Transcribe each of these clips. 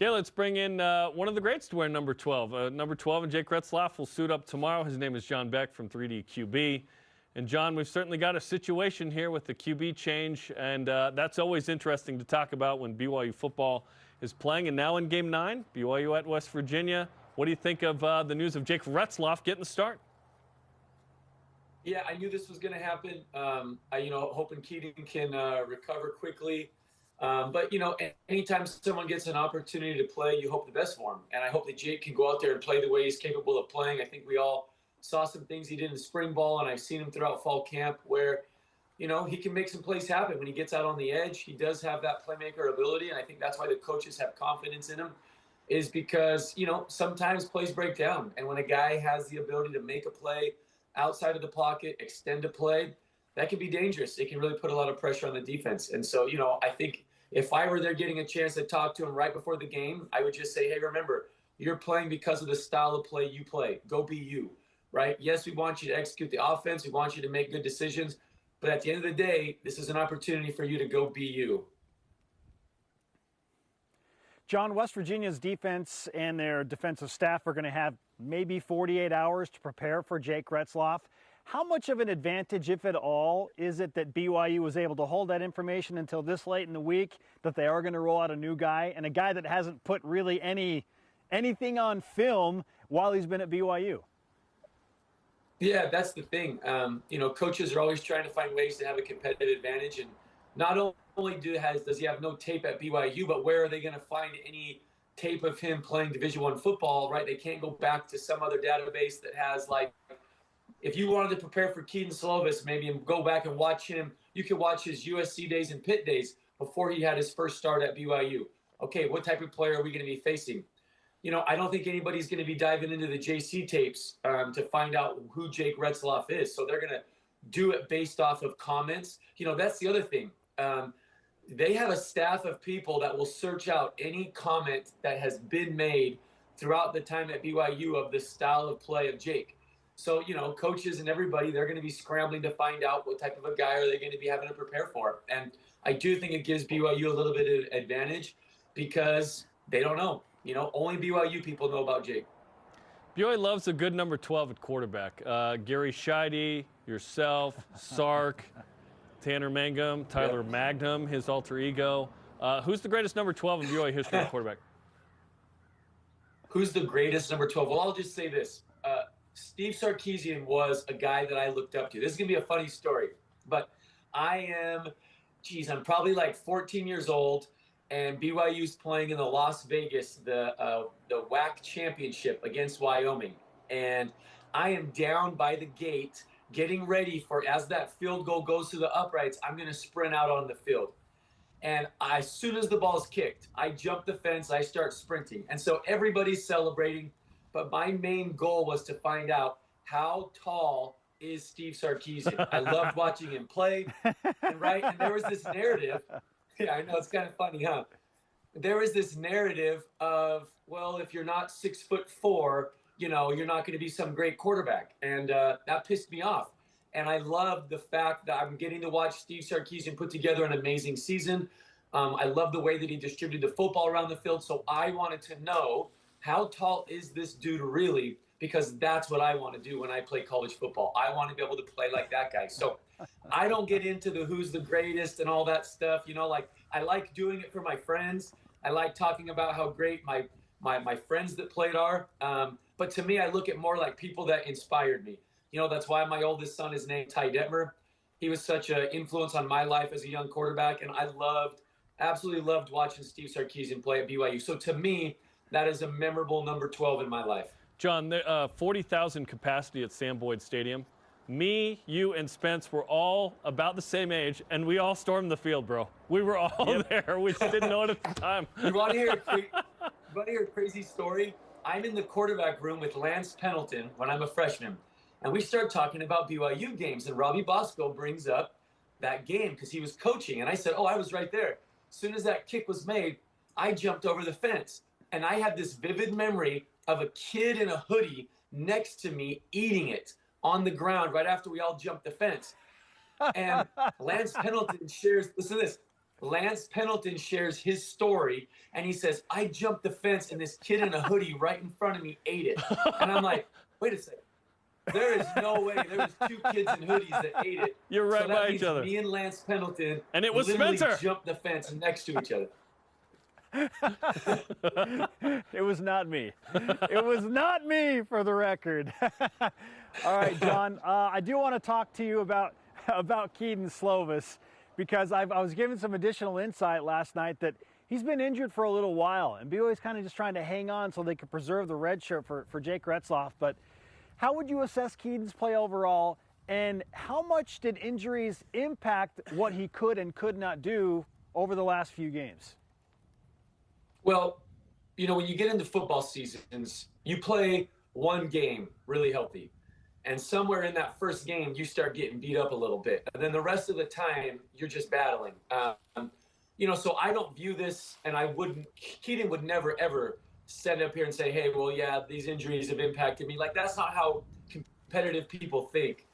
Okay, let's bring in one of the greats to wear number 12. Number 12 and Jake Retzlaff will suit up tomorrow. His name is John Beck from 3D QB. And John, we've certainly got a situation here with the QB change, and that's always interesting to talk about when BYU football is playing. And now in Game 9, BYU at West Virginia. What do you think of the news of Jake Retzloff getting the start? Yeah, I knew this was going to happen. Hoping Kaden can recover quickly. But, anytime someone gets an opportunity to play, you hope the best for him. And I hope that Jake can go out there and play the way he's capable of playing. I think we all saw some things he did in spring ball, and I've seen him throughout fall camp where, he can make some plays happen. When he gets out on the edge, he does have that playmaker ability, and I think that's why the coaches have confidence in him, is because, sometimes plays break down. And when a guy has the ability to make a play outside of the pocket, extend a play, that can be dangerous. It can really put a lot of pressure on the defense. And so, I think if I were there getting a chance to talk to him right before the game, I would just say, hey, remember, you're playing because of the style of play you play. Go be you, right? Yes, we want you to execute the offense. We want you to make good decisions. But at the end of the day, this is an opportunity for you to go be you. John, West Virginia's defense and their defensive staff are going to have maybe 48 hours to prepare for Jake Retzloff. How much of an advantage, if at all, is it that BYU was able to hold that information until this late in the week, that they are going to roll out a new guy, and a guy that hasn't put really anything on film while he's been at BYU? Yeah, that's the thing. Coaches are always trying to find ways to have a competitive advantage, and not only does he have no tape at BYU, but where are they going to find any tape of him playing Division I football, right? They can't go back to some other database that has, like, if you wanted to prepare for Kaden Slovis, maybe, and go back and watch him, you could watch his USC days and Pitt days before he had his first start at BYU. Okay, what type of player are we going to be facing? I don't think anybody's going to be diving into the JC tapes to find out who Jake Retzloff is. So they're going to do it based off of comments. That's the other thing. They have a staff of people that will search out any comment that has been made throughout the time at BYU of the style of play of Jake. So, coaches and everybody, they're going to be scrambling to find out what type of a guy are they going to be having to prepare for. And I do think it gives BYU a little bit of advantage because they don't know. Only BYU people know about Jake. BYU loves a good number 12 at quarterback. Gary Scheide, yourself, Sark, Tanner Mangum, Tyler Magnum, his alter ego. Who's the greatest number 12 in BYU history at quarterback? Who's the greatest number 12? Well, I'll just say this. Steve Sarkisian was a guy that I looked up to. This is going to be a funny story, but I'm probably like 14 years old, and BYU's playing in the Las Vegas, the WAC championship against Wyoming. And I am down by the gate getting ready for, as that field goal goes to the uprights, I'm going to sprint out on the field. And as soon as the ball's kicked, I jump the fence, I start sprinting. And so everybody's celebrating. But my main goal was to find out how tall is Steve Sarkisian. I loved watching him play. And there was this narrative. Yeah, I know, it's kind of funny, huh? There was this narrative of, well, if you're not 6'4", you're not going to be some great quarterback. And that pissed me off. And I love the fact that I'm getting to watch Steve Sarkisian put together an amazing season. I love the way that he distributed the football around the field. So I wanted to know, how tall is this dude really? Because that's what I want to do when I play college football. I want to be able to play like that guy. So I don't get into the who's the greatest and all that stuff. I like doing it for my friends. I like talking about how great my friends that played are. But to me, I look at more like people that inspired me. That's why my oldest son is named Ty Detmer. He was such an influence on my life as a young quarterback, and I absolutely loved watching Steve Sarkisian play at BYU. So to me, that is a memorable number 12 in my life. John, 40,000 capacity at Sam Boyd Stadium. Me, you, and Spence were all about the same age, and we all stormed the field, bro. We were all there. We just didn't know it at the time. You want to hear a crazy story? I'm in the quarterback room with Lance Pendleton when I'm a freshman, and we start talking about BYU games, and Robbie Bosco brings up that game because he was coaching, and I said, I was right there. As soon as that kick was made, I jumped over the fence. And I had this vivid memory of a kid in a hoodie next to me eating it on the ground right after we all jumped the fence. And Lance Pendleton shares, listen to this, Lance Pendleton shares his story, and he says, I jumped the fence, and this kid in a hoodie right in front of me ate it. And I'm like, wait a second. There is no way. There was 2 kids in hoodies that ate it. You're right so that by means each other. Me and Lance Pendleton and it was literally Spencer. jumped the fence next to each other. It was not me. It was not me, for the record. All right, John, I do want to talk to you about Kaden Slovis, because I was given some additional insight last night that he's been injured for a little while, and BYU's kind of just trying to hang on so they can preserve the red shirt for Jake Retzloff. But how would you assess Kaden's play overall, and how much did injuries impact what he could and could not do over the last few games? Well, you know, when you get into football seasons, you play one game really healthy. And somewhere in that first game, you start getting beat up a little bit. And then the rest of the time, you're just battling. You know, so I don't view this, and Kaden would never, ever stand up here and say, hey, well, yeah, these injuries have impacted me. Like, that's not how competitive people think.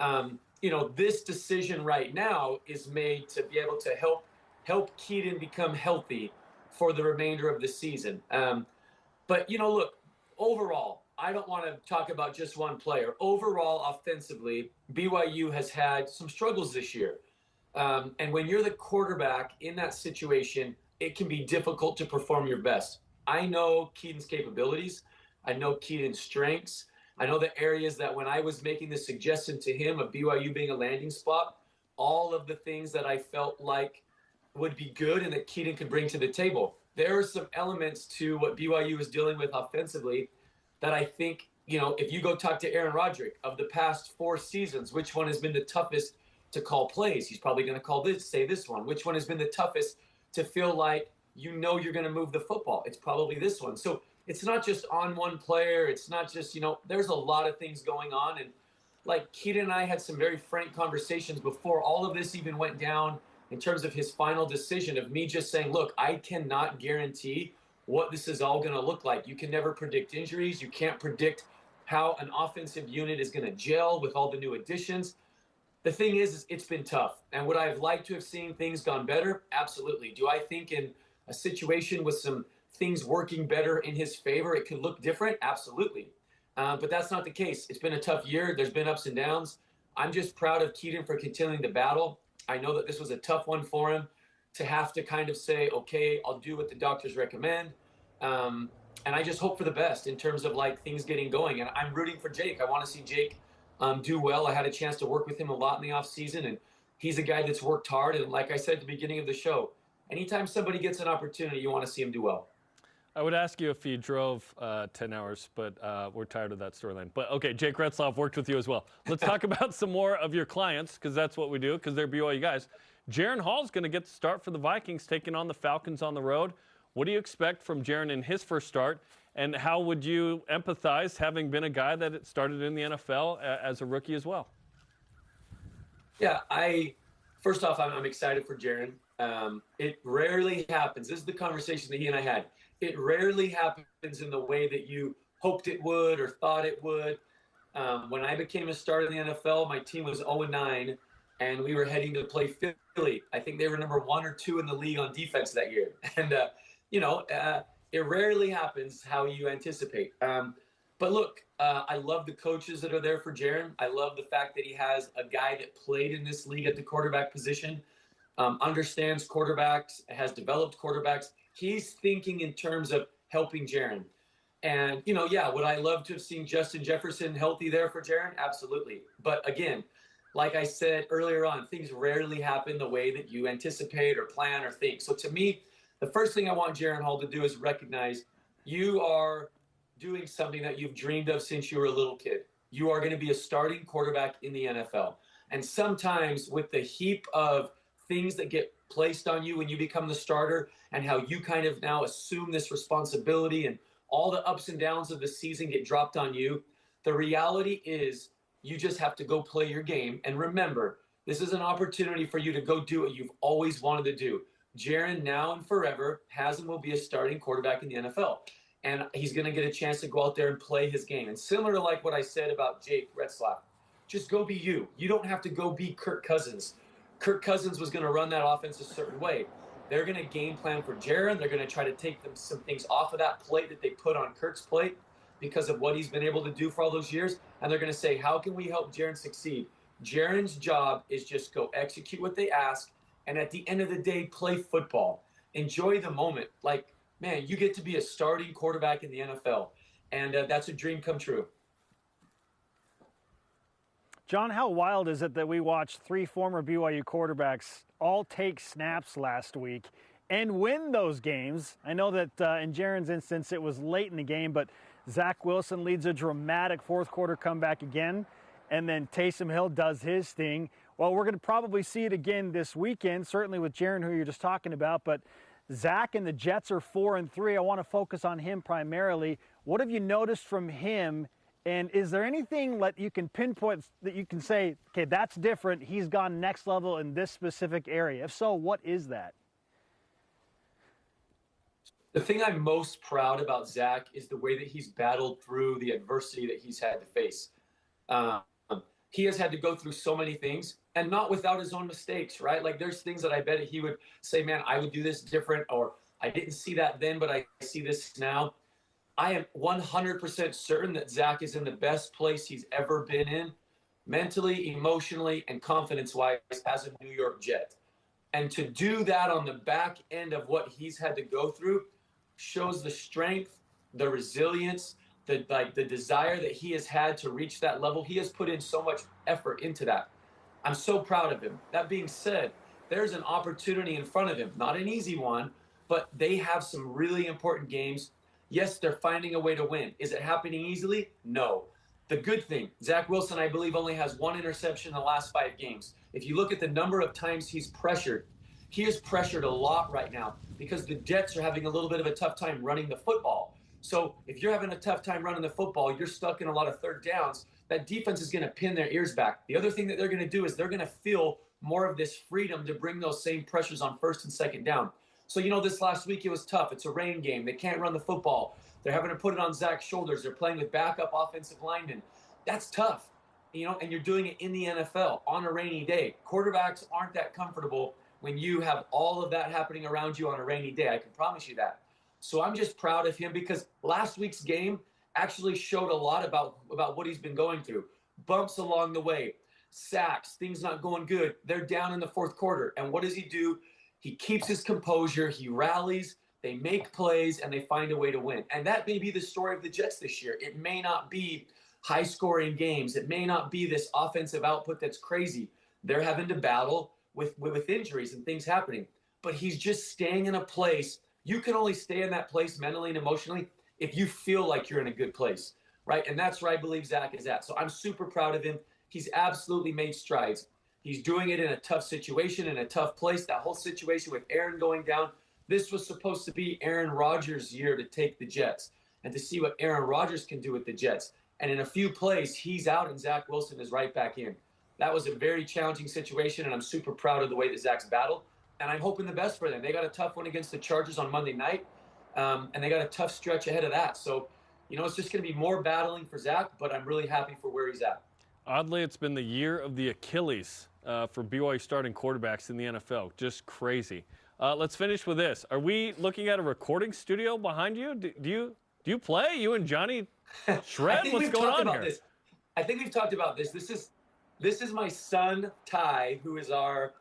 You know, this decision right now is made to be able to help Kaden become healthy for the remainder of the season. But, you know, look, overall, I don't want to talk about just one player. Overall, offensively, BYU has had some struggles this year. And when you're the quarterback in that situation, it can be difficult to perform your best. I know Kaden's capabilities. I know Kaden's strengths. I know the areas that when I was making the suggestion to him of BYU being a landing spot, all of the things that I felt like would be good and that Kaden could bring to the table. There are some elements to what BYU is dealing with offensively that I think, you know, if you go talk to Aaron Roderick of the past 4 seasons, which one has been the toughest to call plays? He's probably going to say this one. Which one has been the toughest to feel like you know you're going to move the football? It's probably this one. So it's not just on one player. It's not just, you know, there's a lot of things going on. And like Kaden and I had some very frank conversations before all of this even went down in terms of his final decision of me just saying, look, I cannot guarantee what this is all going to look like. You can never predict injuries. You can't predict how an offensive unit is going to gel with all the new additions. The thing is it's been tough. And would I have liked to have seen things gone better? Absolutely. Do I think in a situation with some things working better in his favor, it could look different? Absolutely. But that's not the case. It's been a tough year. There's been ups and downs. I'm just proud of Kaden for continuing the battle. I know that this was a tough one for him to have to kind of say, okay, I'll do what the doctors recommend. And I just hope for the best in terms of like things getting going. And I'm rooting for Jake. I want to see Jake do well. I had a chance to work with him a lot in the off season, and he's a guy that's worked hard. And like I said at the beginning of the show, anytime somebody gets an opportunity, you want to see him do well. I would ask you if he drove 10 hours, but we're tired of that storyline. But, okay, Jake Retzloff worked with you as well. Let's talk about some more of your clients, because that's what we do, because they're BYU guys. Jiren Hall is going to get the start for the Vikings, taking on the Falcons on the road. What do you expect from Jiren in his first start, and how would you empathize, having been a guy that started in the NFL as a rookie as well? Yeah, first off, I'm excited for Jiren. It rarely happens. This is the conversation that he and I had. It rarely happens in the way that you hoped it would or thought it would. When I became a starter in the NFL, my team was 0-9, and we were heading to play Philly. I think they were number 1 or 2 in the league on defense that year. And, it rarely happens how you anticipate. But look, I love the coaches that are there for Jiren. I love the fact that he has a guy that played in this league at the quarterback position, understands quarterbacks, has developed quarterbacks. He's thinking in terms of helping Jiren. And, would I love to have seen Justin Jefferson healthy there for Jiren? Absolutely. But again, like I said earlier on, things rarely happen the way that you anticipate or plan or think. So to me, the first thing I want Jiren Hall to do is recognize you are doing something that you've dreamed of since you were a little kid. You are going to be a starting quarterback in the NFL. And sometimes with the heap of things that get placed on you when you become the starter and how you kind of now assume this responsibility and all the ups and downs of the season get dropped on you, the reality is you just have to go play your game. And remember, this is an opportunity for you to go do what you've always wanted to do. Jiren now and forever has and will be a starting quarterback in the NFL. And he's going to get a chance to go out there and play his game. And similar to like what I said about Jake Retzlaff, just go be you. You don't have to go be Kirk Cousins Kirk Cousins was going to run that offense a certain way. They're going to game plan for Jiren. They're going to try to take them some things off of that plate that they put on Kirk's plate because of what he's been able to do for all those years. And they're going to say, how can we help Jiren succeed? Jiren's job is just go execute what they ask. And at the end of the day, play football. Enjoy the moment. Like, man, you get to be a starting quarterback in the NFL. And that's a dream come true. John, how wild is it that we watched 3 former BYU quarterbacks all take snaps last week and win those games? I know that in Jiren's instance, it was late in the game, but Zach Wilson leads a dramatic fourth-quarter comeback again, and then Taysom Hill does his thing. Well, we're going to probably see it again this weekend, certainly with Jiren, who you're just talking about, but Zach and the Jets are 4-3. I want to focus on him primarily. What have you noticed from him? And is there anything that you can pinpoint that you can say, okay, that's different, he's gone next level in this specific area? If so, what is that? The thing I'm most proud about Zach is the way that he's battled through the adversity that he's had to face. He has had to go through so many things, and not without his own mistakes, right? Like, there's things that I bet he would say, man, I would do this different, or I didn't see that then, but I see this now. I am 100% certain that Zach is in the best place he's ever been in, mentally, emotionally, and confidence-wise as a New York Jet. And to do that on the back end of what he's had to go through shows the strength, the resilience, the desire that he has had to reach that level. He has put in so much effort into that. I'm so proud of him. That being said, there's an opportunity in front of him, not an easy one, but they have some really important games. Yes, they're finding a way to win. Is it happening easily? No. The good thing, Zach Wilson, I believe, only has 1 interception in the last 5 games. If you look at the number of times he's pressured, he is pressured a lot right now because the Jets are having a little bit of a tough time running the football. So if you're having a tough time running the football, you're stuck in a lot of third downs, that defense is going to pin their ears back. The other thing that they're going to do is they're going to feel more of this freedom to bring those same pressures on first and second down. So, this last week it was tough. It's a rain game. They can't run the football. They're having to put it on Zach's shoulders. They're playing with backup offensive linemen. That's tough, and you're doing it in the NFL on a rainy day. Quarterbacks aren't that comfortable when you have all of that happening around you on a rainy day. I can promise you that. So I'm just proud of him because last week's game actually showed a lot about what he's been going through. Bumps along the way, sacks, things not going good. They're down in the fourth quarter. And what does he do? He keeps his composure. He rallies. They make plays, and they find a way to win. And that may be the story of the Jets this year. It may not be high-scoring games. It may not be this offensive output that's crazy. They're having to battle with injuries and things happening. But he's just staying in a place. You can only stay in that place mentally and emotionally if you feel like you're in a good place, right? And that's where I believe Zach is at. So I'm super proud of him. He's absolutely made strides. He's doing it in a tough situation, in a tough place. That whole situation with Aaron going down, this was supposed to be Aaron Rodgers' year to take the Jets and to see what Aaron Rodgers can do with the Jets. And in a few plays, he's out and Zach Wilson is right back in. That was a very challenging situation, and I'm super proud of the way that Zach's battled. And I'm hoping the best for them. They got a tough one against the Chargers on Monday night, and they got a tough stretch ahead of that. So, it's just going to be more battling for Zach, but I'm really happy for where he's at. Oddly, it's been the year of the Achilles for BYU starting quarterbacks in the NFL. Just crazy. Let's finish with this. Are we looking at a recording studio behind you? Do you play? You and Johnny shred? What's going on here? I think we've talked about this. This is my son Ty, who is our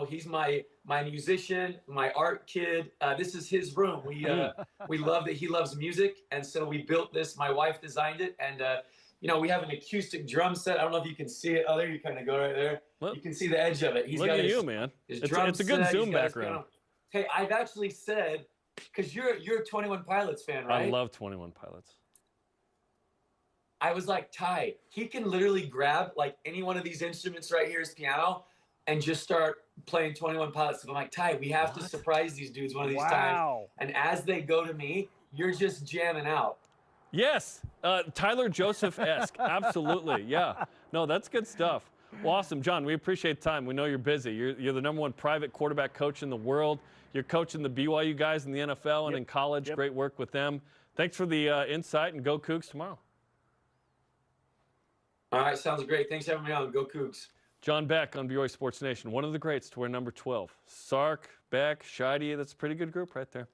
he's my musician, my art kid. This is his room. We love that he loves music, and so we built this. My wife designed it, and we have an acoustic drum set. I don't know if you can see it. Oh, there you kind of go right there. You can see the edge of it. Look at you, man. It's a good Zoom background. Hey, I've actually said, because you're a 21 Pilots fan, right? I love 21 Pilots. I was like, Ty, he can literally grab like any one of these instruments right here, his piano, and just start playing 21 Pilots. So I'm like, Ty, we have to surprise these dudes one of these times. And as they go to me, you're just jamming out. Yes, Tyler Joseph-esque, absolutely, yeah. No, that's good stuff. Well, awesome, John, we appreciate the time. We know you're busy. You're the #1 private quarterback coach in the world. You're coaching the BYU guys in the NFL and in college. Great work with them. Thanks for the insight, and go Cougs tomorrow. All right, sounds great. Thanks for having me on. Go Cougs. John Beck on BYU Sports Nation, one of the greats to wear number 12. Sark, Beck, Scheide, that's a pretty good group right there.